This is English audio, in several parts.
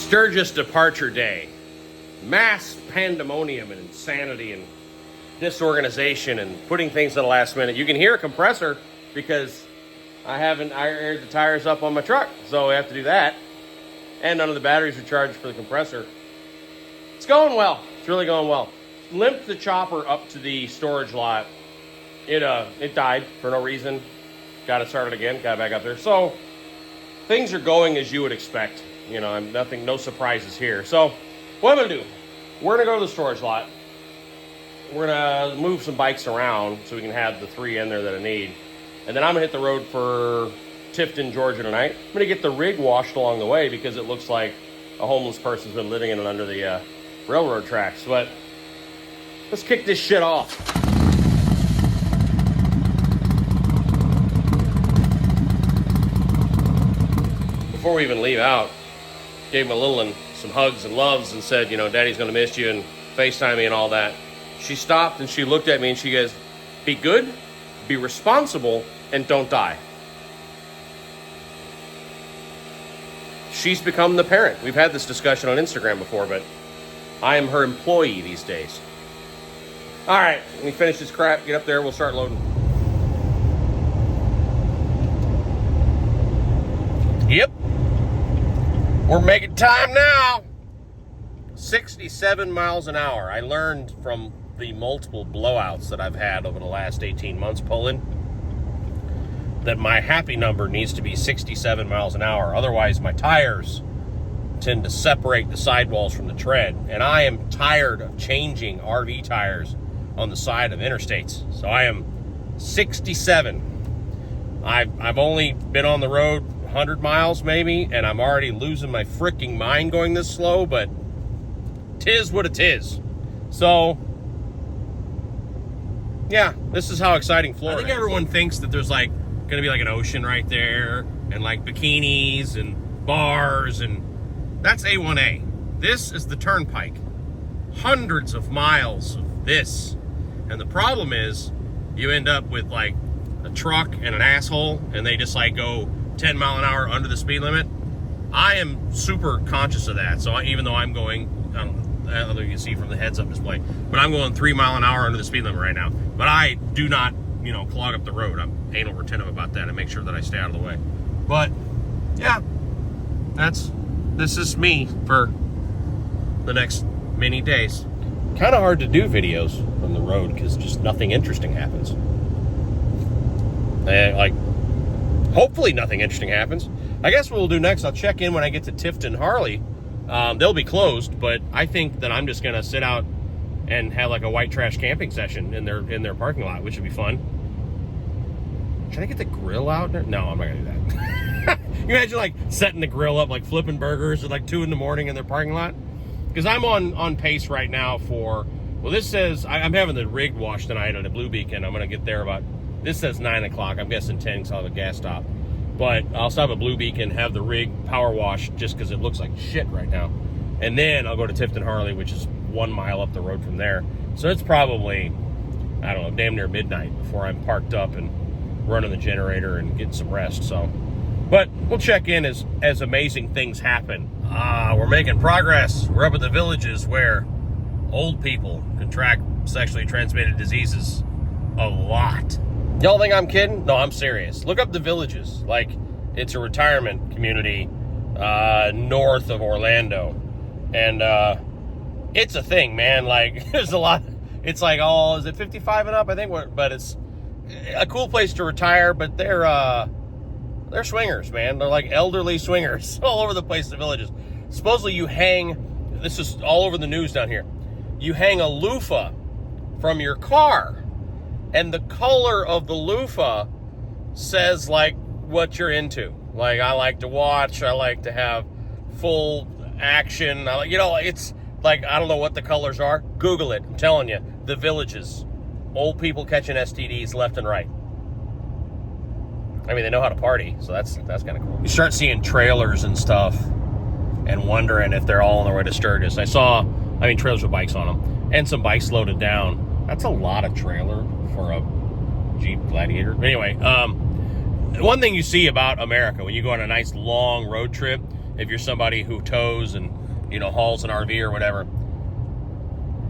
Sturgis departure day. Mass pandemonium and insanity and disorganization and putting things at the last minute. You can hear a compressor because I haven't aired the tires up on my truck, so I have to do that. And none of the batteries are charged for the compressor. It's going well. It's really going well. Limped the chopper up to the storage lot. It died for no reason. Got it started again. Got it back up there. So things are going as you would expect. You know, no surprises here. So what I'm gonna do? We're gonna go to the storage lot. We're gonna move some bikes around so we can have the 3 in there that I need. And then I'm gonna hit the road for Tifton, Georgia tonight. I'm gonna get the rig washed along the way because it looks like a homeless person's been living in it under the railroad tracks. But let's kick this shit off. Before we even leave out, gave him a little and some hugs and loves and said, you know, Daddy's gonna miss you and FaceTime me and all that. She stopped and she looked at me and she goes, be good, be responsible, and don't die. She's become the parent. We've had this discussion on Instagram before, but I am her employee these days. All right, let me finish this crap, get up there, we'll start loading. Yep. We're making time now. 67 miles an hour. I learned from the multiple blowouts that I've had over the last 18 months pulling that my happy number needs to be 67 miles an hour. Otherwise, my tires tend to separate the sidewalls from the tread. And I am tired of changing RV tires on the side of interstates. So I am 67. I've only been on the road 100 miles maybe, and I'm already losing my freaking mind going this slow, but 'tis what it is. So, yeah, this is how exciting Florida is. I think everyone thinks that there's like gonna be like an ocean right there, and like bikinis and bars, and that's A1A. This is the turnpike. Hundreds of miles of this. And the problem is, you end up with like a truck and an asshole, and they just like go 10 mile an hour under the speed limit. I am super conscious of that. So even though I'm going, I don't know if you can see from the heads up display, but I'm going 3 mile an hour under the speed limit right now. But I do not, you know, clog up the road. I'm anal retentive about that and make sure that I stay out of the way. But yeah, this is me for the next many days. Kind of hard to do videos from the road because just nothing interesting happens. Hopefully nothing interesting happens. I guess what we'll do next, I'll check in when I get to Tifton Harley. They'll be closed, but I think that I'm just gonna sit out and have like a white trash camping session in their parking lot, which would be fun. Should I get the grill out there? No, I'm not gonna do that. You imagine like setting the grill up, like flipping burgers at like 2 in the morning in their parking lot? Because I'm on pace right now for, well, this says, I'm having the rig wash tonight at a Blue Beacon. I'm gonna get there about, this says 9 o'clock. I'm guessing 10 because I'll have a gas stop. But I'll stop at Blue Beacon, have the rig power wash just because it looks like shit right now. And then I'll go to Tifton Harley, which is 1 mile up the road from there. So it's probably, I don't know, damn near midnight before I'm parked up and running the generator and getting some rest. So, but we'll check in as amazing things happen. We're making progress. We're up at the villages where old people contract sexually transmitted diseases a lot. Y'all think I'm kidding? No, I'm serious. Look up the villages. Like, it's a retirement community north of Orlando. And it's a thing, man. Like, there's a lot. It's like, oh, is it 55 and up? I think but it's a cool place to retire, but they're swingers, man. They're like elderly swingers all over the place in the villages. Supposedly you hang, this is all over the news down here, you hang a loofah from your car, and the color of the loofah says like what you're into. Like, I like to watch, I like to have full action, I like, you know, it's like, I don't know what the colors are. Google it. I'm telling you, the villages, old people catching STDs left and right. I mean, they know how to party, so that's kind of cool. You start seeing trailers and stuff and wondering if they're all on their way to Sturgis. Trailers with bikes on them and some bikes loaded down. That's a lot of trailer for a Jeep Gladiator. Anyway, one thing you see about America when you go on a nice long road trip if you're somebody who tows and, you know, hauls an RV or whatever.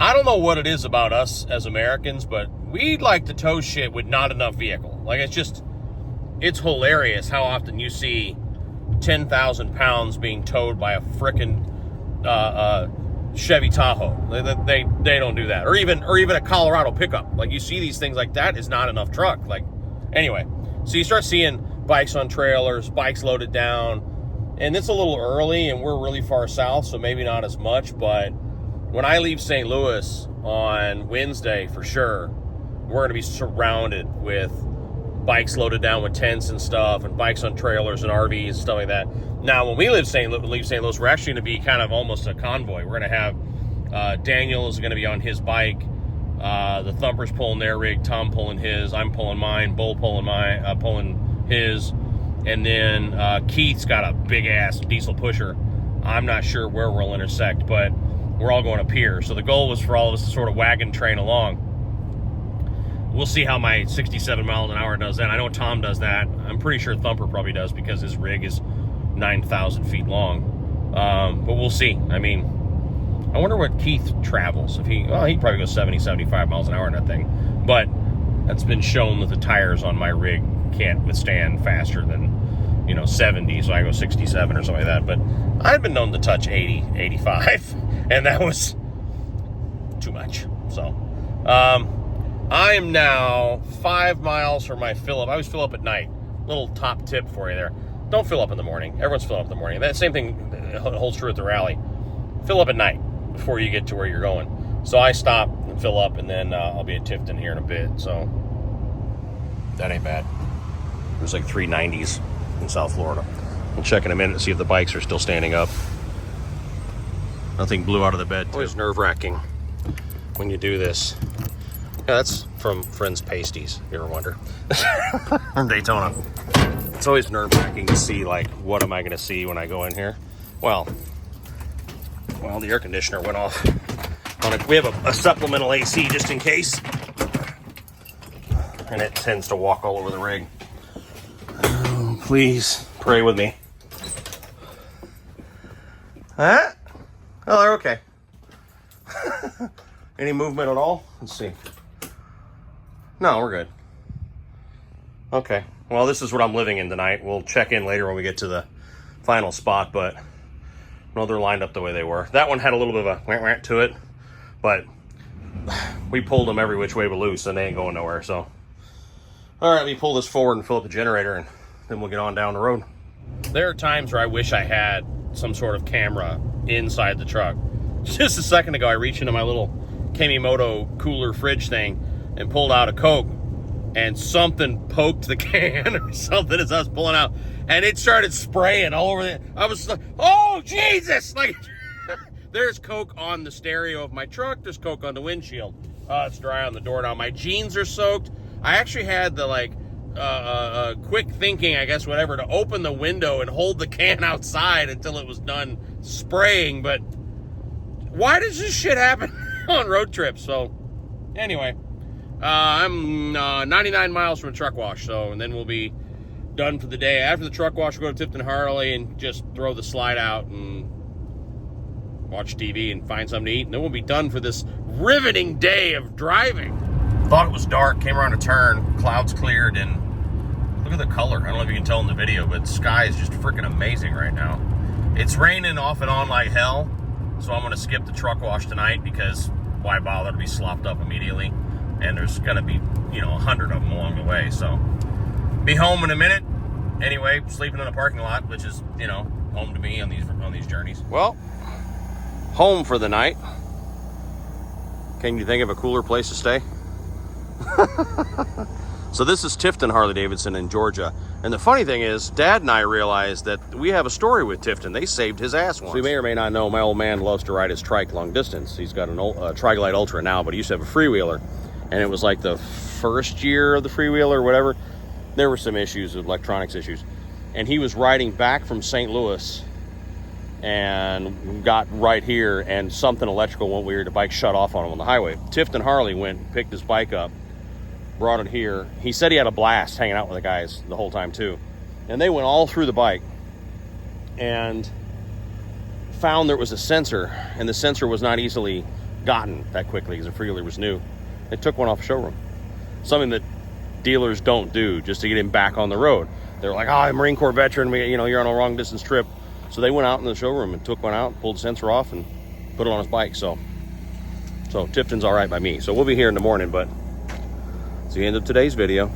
I don't know what it is about us as Americans, but we like to tow shit with not enough vehicle. Like, it's hilarious how often you see 10,000 pounds being towed by a frickin' Chevy Tahoe. They don't do that. Or even a Colorado pickup. Like, you see these things like that is not enough truck. Like, anyway, so you start seeing bikes on trailers, bikes loaded down, and it's a little early, and we're really far south, so maybe not as much, but when I leave St. Louis on Wednesday, for sure, we're going to be surrounded with bikes loaded down with tents and stuff, and bikes on trailers and RVs and stuff like that. Now, when we leave St. Louis, we're actually going to be kind of almost a convoy. We're going to have Daniel is going to be on his bike, the Thumper's pulling their rig, Tom pulling his, I'm pulling mine, Bull pulling his, and then Keith's got a big-ass diesel pusher. I'm not sure where we'll intersect, but we're all going to Pierre. So the goal was for all of us to sort of wagon train along. We'll see how my 67 miles an hour does that. I know Tom does that. I'm pretty sure Thumper probably does because his rig is 9,000 feet long. But we'll see. I mean, I wonder what Keith travels. He'd probably go 70, 75 miles an hour in that thing. But that's been shown that the tires on my rig can't withstand faster than, 70. So I go 67 or something like that. But I've been known to touch 80, 85. And that was too much. So, I am now 5 miles from my fill up. I always fill up at night. Little top tip for you there. Don't fill up in the morning. Everyone's filling up in the morning. That same thing holds true at the rally. Fill up at night before you get to where you're going. So I stop and fill up, and then I'll be at Tifton here in a bit. So that ain't bad. There's like 390s in South Florida. We'll check in a minute to see if the bikes are still standing up. Nothing blew out of the bed. Always nerve-wracking when you do this. Yeah, that's from Friends Pasties, you ever wonder? From Daytona. It's always nerve-wracking to see, like, what am I going to see when I go in here? Well, the air conditioner went off. We have a supplemental AC just in case. And it tends to walk all over the rig. Oh, please, pray with me. Huh? Oh, they're okay. Any movement at all? Let's see. No, we're good. Okay. Well, this is what I'm living in tonight. We'll check in later when we get to the final spot, but no, they're lined up the way they were. That one had a little bit of a rant to it, but we pulled them every which way but loose, and they ain't going nowhere, so. All right, let me pull this forward and fill up the generator, and then we'll get on down the road. There are times where I wish I had some sort of camera inside the truck. Just a second ago, I reached into my little Kamimoto cooler fridge thing and pulled out a Coke, and something poked the can or something as I was pulling out, and it started spraying all over it. I was like, oh, Jesus! Like, there's Coke on the stereo of my truck. There's Coke on the windshield. It's dry on the door now. My jeans are soaked. I actually had the, quick thinking, I guess, whatever, to open the window and hold the can outside until it was done spraying, but why does this shit happen on road trips? So, anyway, I'm 99 miles from a truck wash, and then we'll be done for the day. After the truck wash, we'll go to Tifton Harley and just throw the slide out and watch TV and find something to eat, and then we'll be done for this riveting day of driving. Thought it was dark, came around a turn, clouds cleared, and look at the color. I don't know if you can tell in the video, but the sky is just freaking amazing right now. It's raining off and on like hell, so I'm going to skip the truck wash tonight because why bother to be slopped up immediately? And there's going to be, 100 of them along the way, so be home in a minute. Anyway, sleeping in a parking lot, which is, home to me on these journeys. Well, home for the night. Can you think of a cooler place to stay? So this is Tifton Harley Davidson in Georgia, and the funny thing is Dad and I realized that we have a story with Tifton. They saved his ass once. So you may or may not know, my old man loves to ride his trike long distance. He's got an old Triglide Ultra now, but he used to have a freewheeler, and it was like the first year of the freewheeler or whatever. There were some issues, electronics issues, and he was riding back from St. Louis and got right here, and something electrical went weird. The bike shut off on him on the highway. Tifton Harley went, picked his bike up, brought it here. He said he had a blast hanging out with the guys the whole time too. And they went all through the bike. And found there was a sensor, and the sensor was not easily gotten that quickly because the freewheeler was new. They took one off the showroom. Something that dealers don't do just to get him back on the road. They're like, oh, I'm a Marine Corps veteran, you're on a long distance trip. So they went out in the showroom and took one out, pulled the sensor off, and put it on his bike. So Tifton's all right by me. So we'll be here in the morning, but it's the end of today's video.